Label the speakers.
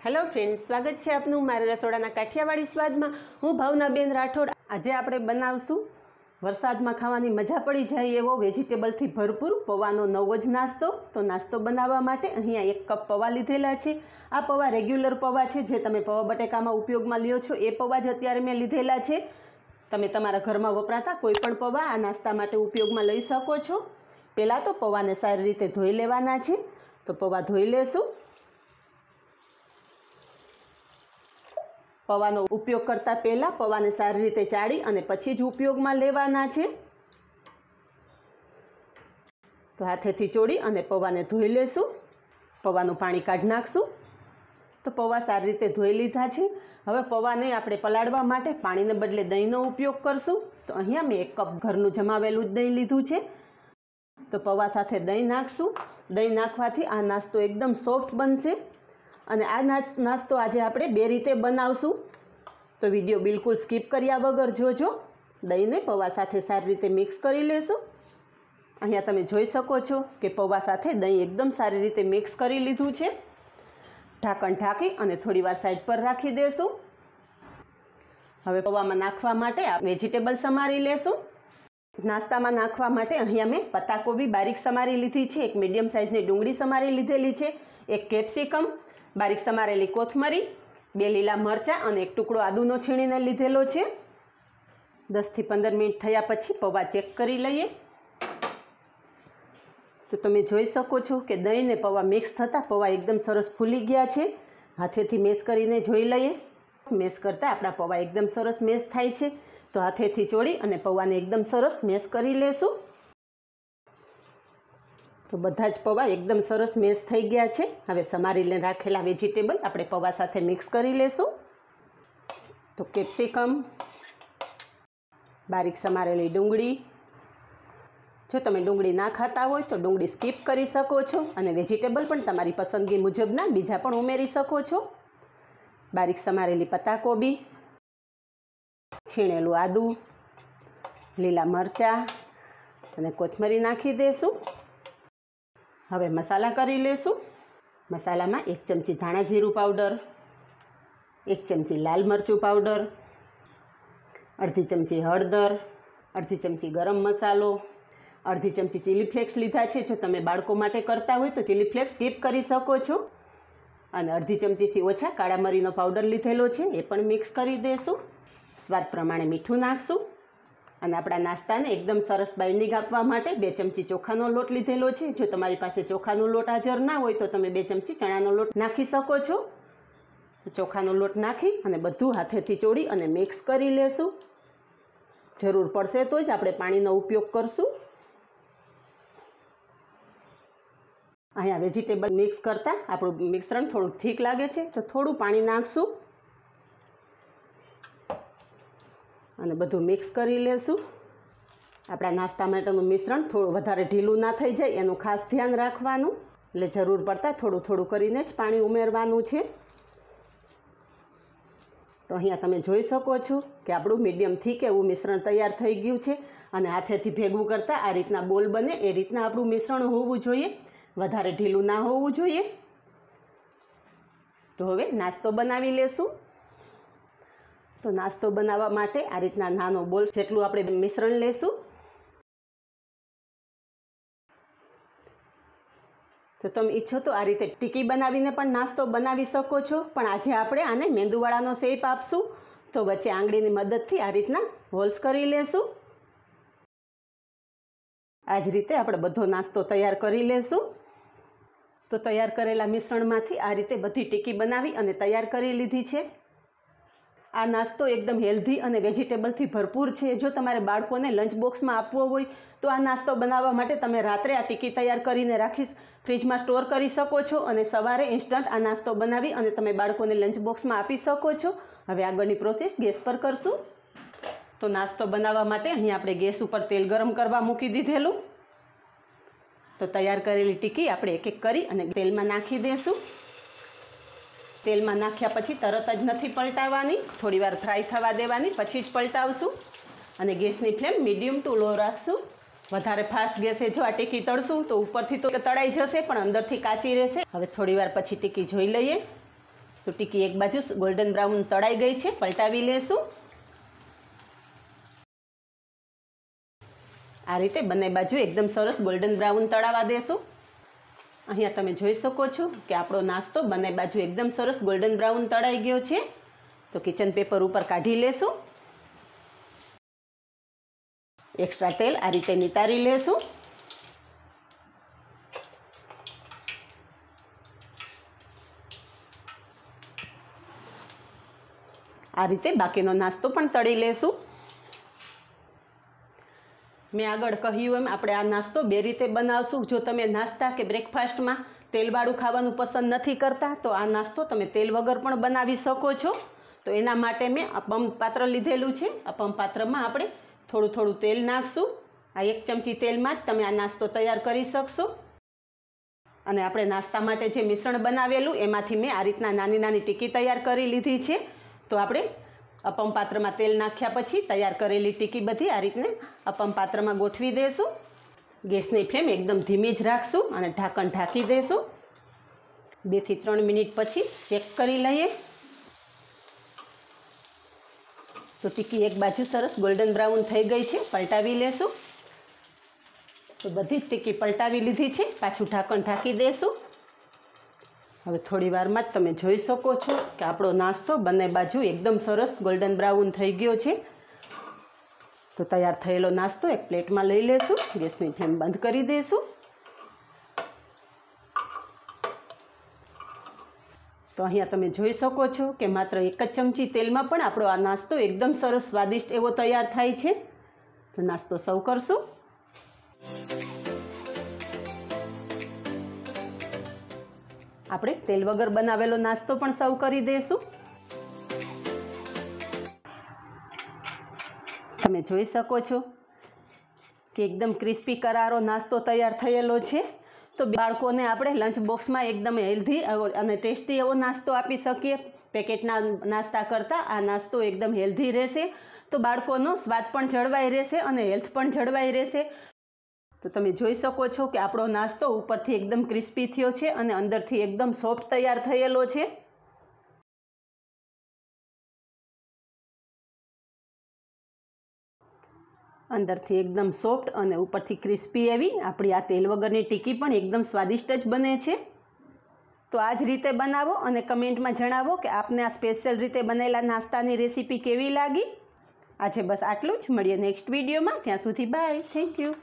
Speaker 1: Hello friends, स्वागत है आपનું મારા રસોડાના કાઠિયાવાડીસ્વાદમાં। હું ભાવનાબેન રાઠોડ। આજે આપણે બનાવશું વરસાદમાં ખાવાની મજા પડી જાય એવો વેજીટેબલથી ભરપૂર પૌવાનો નવો જ નાસ્તો। તો નાસ્તો બનાવવા માટે અહીંયા 1 કપ પૌવા લીધેલા છે। આ પૌવા રેગ્યુલર પૌવા છે, જે તમે પૌવા બટેકામાં ઉપયોગમાં લ્યો છો એ પૌવા જ અત્યારે મેં લીધેલા છે। તમે તમારા ઘરમાં વપરાતા કોઈ પણ પૌવા આ નાસ્તા માટે ઉપયોગમાં લઈ શકો છો। પહેલાં તો પૌવાને સારી રીતે ધોઈ લેવાના છે। તો પૌવા ધોઈ લેશું। પૌવાનો ઉપયોગ કરતા પહેલાં પૌવાને સારી રીતે ચાળી અને પછી જ ઉપયોગમાં લેવાના છે। તો હાથેથી ચોળી અને પૌવાને ધોઈ લેશું। પૌવાનું પાણી કાઢી નાખશું। તો પૌવા સારી રીતે ધોઈ લીધા છે। હવે પૌવાને આપણે પલાળવા માટે પાણીને બદલે દહીંનો ઉપયોગ કરશું। તો અહીંયા મેં 1 કપ ઘરનું જમાવેલું જ દહીં લીધું છે। તો પૌવા સાથે દહીં નાખશું। દહીં નાખવાથી આ નાસ્તો એકદમ સોફ્ટ બનશે। અને આ નાસ્તો આજે આપણે 2 રીતે બનાવશું। તો વિડીયો બિલકુલ સ્કીપ કર્યા વગર જોજો। દહીંને પૌવા સાથે સારી રીતે મિક્સ કરી લેશું। અહીંયા તમે જોઈ શકો છો કે પૌવા સાથે દહીં એકદમ સારી રીતે મિક્સ કરી લીધું છે। ઢાંકણ ઢાંકી અને થોડીવાર સાઈડ પર રાખી દેશું। હવે પૌવામાં નાખવા માટે આ વેજીટેબલ સમારી લેશું। નાસ્તામાં નાખવા માટે અહીંયા મેં પત્તાકોબી બારીક સમારી લીધી છે, 1 મીડિયમ સાઇઝની ડુંગળી સમારી લીધેલી છે, 1 કેપ્સિકમ, બારીક સમારેલી કોથમરી, 2 લીલા મરચાં અને 1 ટુકડો આદુનો છીણીને લીધેલો છે। 10 થી 15 મિનિટ થયા પછી પૌવા ચેક કરી લઈએ। તો તમે જોઈ શકો છો કે દહીં ને પૌવા મિક્સ થતાં પૌવા એકદમ સરસ ફૂલી ગયા છે। હાથેથી મેશ કરીને જોઈ લઈએ। મેશ કરતાં આપણા પૌવા એકદમ સરસ મેશ થાય છે। તો હાથેથી ચોળી અને પૌવાને એકદમ સરસ મેશ કરી લેશું। તો બધા જ પૌવા એકદમ સરસ મેશ થઈ ગયા છે। હવે સમારીને રાખેલા વેજીટેબલ આપણે પૌવા સાથે મિક્સ કરી લેશું। તો કેપ્સિકમ, બારીક સમારેલી ડુંગળી, જો તમે ડુંગળી ના ખાતા હોય તો ડુંગળી સ્કીપ કરી શકો છો અને વેજીટેબલ પણ તમારી પસંદગી મુજબના બીજા પણ ઉમેરી શકો છો। બારીક સમારેલી પત્તાકોબી, છીણેલું આદું, લીલા મરચાં અને કોથમરી નાખી દઈશું। હવે મસાલા કરી લેશું। મસાલામાં 1 ચમચી ધાણા જીરું પાવડર, 1 ચમચી લાલ મરચું પાવડર, અડધી ચમચી હળદર, અડધી ચમચી ગરમ મસાલો, અડધી ચમચી ચીલી ફ્લેક્સ લીધા છે। જો તમે બાળકો માટે કરતા હોય તો ચીલી ફ્લેક્સ સ્કીપ કરી શકો છો। અને અડધી ચમચીથી ઓછા કાળા મરીનો પાવડર લીધેલો છે, એ પણ મિક્સ કરી દઈશું। સ્વાદ પ્રમાણે મીઠું નાખશું। અને આપણા નાસ્તાને એકદમ સરસ બાઇન્ડિંગ આપવા માટે 2 ચમચી ચોખાનો લોટ લીધેલો છે। જો તમારી પાસે ચોખાનો લોટ હાજર ના હોય તો તમે 2 ચમચી ચણાનો લોટ નાખી શકો છો। ચોખાનો લોટ નાખી અને બધું હાથેથી ચોળી અને મિક્સ કરી લેશું। જરૂર પડશે તો જ આપણે પાણીનો ઉપયોગ કરશું। અહીંયા વેજીટેબલ મિક્સ કરતાં આપણું મિશ્રણ થોડુંક થીક લાગે છે, તો થોડું પાણી નાખશું અને બધું મિક્સ કરી લેશું। આપણા નાસ્તા માટેનું મિશ્રણ થોડું વધારે ઢીલું ના થઈ જાય એનું ખાસ ધ્યાન રાખવાનું। એટલે જરૂર પડતાં થોડું થોડું કરીને જ પાણી ઉમેરવાનું છે। તો અહીંયા તમે જોઈ શકો છો કે આપણું મીડિયમ થીક એવું મિશ્રણ તૈયાર થઈ ગયું છે। અને હાથેથી ભેગું કરતાં આ રીતના બોલ બને એ રીતના આપણું મિશ્રણ હોવું જોઈએ, વધારે ઢીલું ના હોવું જોઈએ। તો હવે નાસ્તો બનાવી લેશું। તો નાસ્તો બનાવવા માટે આ રીતના નાનો બોલ જેટલું આપણે મિશ્રણ લેશું। તો તમે ઈચ્છો તો આ રીતે ટીકી બનાવીને પણ નાસ્તો બનાવી શકો છો, પણ આજે આપણે આને મેંદુવાળાનો શેપ આપશું। તો વચ્ચે આંગળીની મદદથી આ રીતના હોલ્સ કરી લેશું। આ જ રીતે આપણે બધો નાસ્તો તૈયાર કરી લેશું। તો તૈયાર કરેલા મિશ્રણમાંથી આ રીતે બધી ટીકી બનાવી અને તૈયાર કરી લીધી છે। આ નાસ્તો એકદમ હેલ્ધી અને વેજીટેબલથી ભરપૂર છે। જો તમારે બાળકોને લંચ બોક્સમાં આપવો હોય તો આ નાસ્તો બનાવવા માટે તમે રાત્રે આ ટીકી તૈયાર કરીને રાખી ફ્રીજમાં સ્ટોર કરી શકો છો અને સવારે ઇન્સ્ટન્ટ આ નાસ્તો બનાવી અને તમે બાળકોને લંચ બોક્સમાં આપી શકો છો। હવે આગળની પ્રોસેસ ગેસ પર કરશું। તો નાસ્તો બનાવવા માટે અહીં આપણે ગેસ ઉપર તેલ ગરમ કરવા મૂકી દીધેલું। તો તૈયાર કરેલી ટીકી આપણે એક એક કરી અને તેલમાં નાખી દઈશું। તેલમાં નાખ્યા પછી તરત જ નથી પલટાવવાની, થોડીવાર ફ્રાય થવા દેવાની, પછી જ પલટાવશું। અને ગેસની ફ્લેમ મીડિયમ ટુ લો રાખશું। વધારે ફાસ્ટ ગેસે જો આ ટીકી તળશું તો ઉપરથી તો તળાઈ જશે પણ અંદરથી કાચી રહેશે। હવે થોડીવાર પછી ટીકી જોઈ લઈએ। તો ટીકી એક બાજુ ગોલ્ડન બ્રાઉન તળાઈ ગઈ છે, પલટાવી લેશું। આ રીતે બંને બાજુ એકદમ સરસ ગોલ્ડન બ્રાઉન તળાવા દેશું। અહીંયા તમે જોઈ શકો છો કે આપણો નાસ્તો બંને બાજુ એકદમ સરસ ગોલ્ડન બ્રાઉન તળાઈ ગયો છે। તો કિચન પેપર ઉપર કાઢી લેશું। એક્સ્ટ્રા તેલ આ રીતે નિતારી લેશું। આ રીતે બાકીનો નાસ્તો પણ તળી લેશું। મેં આગળ કહ્યું એમ આપણે આ નાસ્તો બે રીતે બનાવશું। જો તમે નાસ્તા કે બ્રેકફાસ્ટમાં તેલવાળું ખાવાનું પસંદ નથી કરતા તો આ નાસ્તો તમે તેલ વગર પણ બનાવી શકો છો। તો એના માટે મેં અપમ પાત્ર લીધેલું છે। અપમ પાત્રમાં આપણે થોડું થોડું તેલ નાખશું। આ 1 ચમચી તેલમાં જ તમે આ નાસ્તો તૈયાર કરી શકશો। અને આપણે નાસ્તા માટે જે મિશ્રણ બનાવેલું એમાંથી મેં આ રીતના નાની નાની ટીકી તૈયાર કરી લીધી છે। તો આપણે અપમ પાત્રમાં તેલ નાખ્યા પછી તૈયાર કરેલી ટીકી બધી આ રીતને અપમ પાત્રમાં ગોઠવી દેશું। ગેસની ફ્લેમ એકદમ ધીમી જ રાખશું અને ઢાંકણ ઢાંકી દેશું। 2 થી 3 મિનિટ પછી ચેક કરી લઈએ। તો ટીકી એક બાજુ સરસ ગોલ્ડન બ્રાઉન થઈ ગઈ છે, પલટાવી લેશું। તો બધી જ ટીકી પલટાવી લીધી છે, પાછું ઢાંકણ ઢાંકી દેશું। હવે થોડી વારમાં જ તમે જોઈ શકો છો કે આપણો નાસ્તો બંને બાજુ એકદમ સરસ ગોલ્ડન બ્રાઉન થઈ ગયો છે। તો તૈયાર થયેલો નાસ્તો એક પ્લેટમાં લઈ લેશું। ગેસની ફ્લેમ બંધ કરી દઈશું। તો અહીંયા તમે જોઈ શકો છો કે માત્ર 1 જ ચમચી તેલમાં પણ આપણો આ નાસ્તો એકદમ સરસ સ્વાદિષ્ટ એવો તૈયાર થાય છે। તો નાસ્તો સર્વ કરશું। આપણે તેલ વગર બનાવેલો નાસ્તો પણ સર્વ કરી દઈશું। તમે જોઈ શકો છો કે એકદમ ક્રિસ્પી કરારો નાસ્તો તૈયાર થયેલો છે। તો બાળકોને આપણે લંચ બોક્સમાં એકદમ હેલ્ધી અને ટેસ્ટી એવો નાસ્તો આપી શકીએ। પેકેટના નાસ્તા કરતાં આ નાસ્તો એકદમ હેલ્ધી રહેશે। તો બાળકોનો સ્વાદ પણ જળવાઈ રહેશે અને હેલ્થ પણ જળવાઈ રહેશે। તો તમે જોઈ શકો છો કે આપણો નાસ્તો ઉપરથી એકદમ ક્રિસ્પી થયો છે અને અંદરથી એકદમ સોફ્ટ તૈયાર થયેલો છે। અંદરથી એકદમ સોફ્ટ અને ઉપરથી ક્રિસ્પી એવી આપણી આ તેલ વગરની ટીકી પણ એકદમ સ્વાદિષ્ટ જ બને છે। તો આ જ રીતે બનાવો અને કમેન્ટમાં જણાવો કે આપને આ સ્પેશિયલ રીતે બનેલા નાસ્તાની રેસીપી કેવી લાગી। આજે બસ આટલું જ, મળીએ નેક્સ્ટ વિડીયોમાં। ત્યાં સુધી બાય, થેન્ક યુ।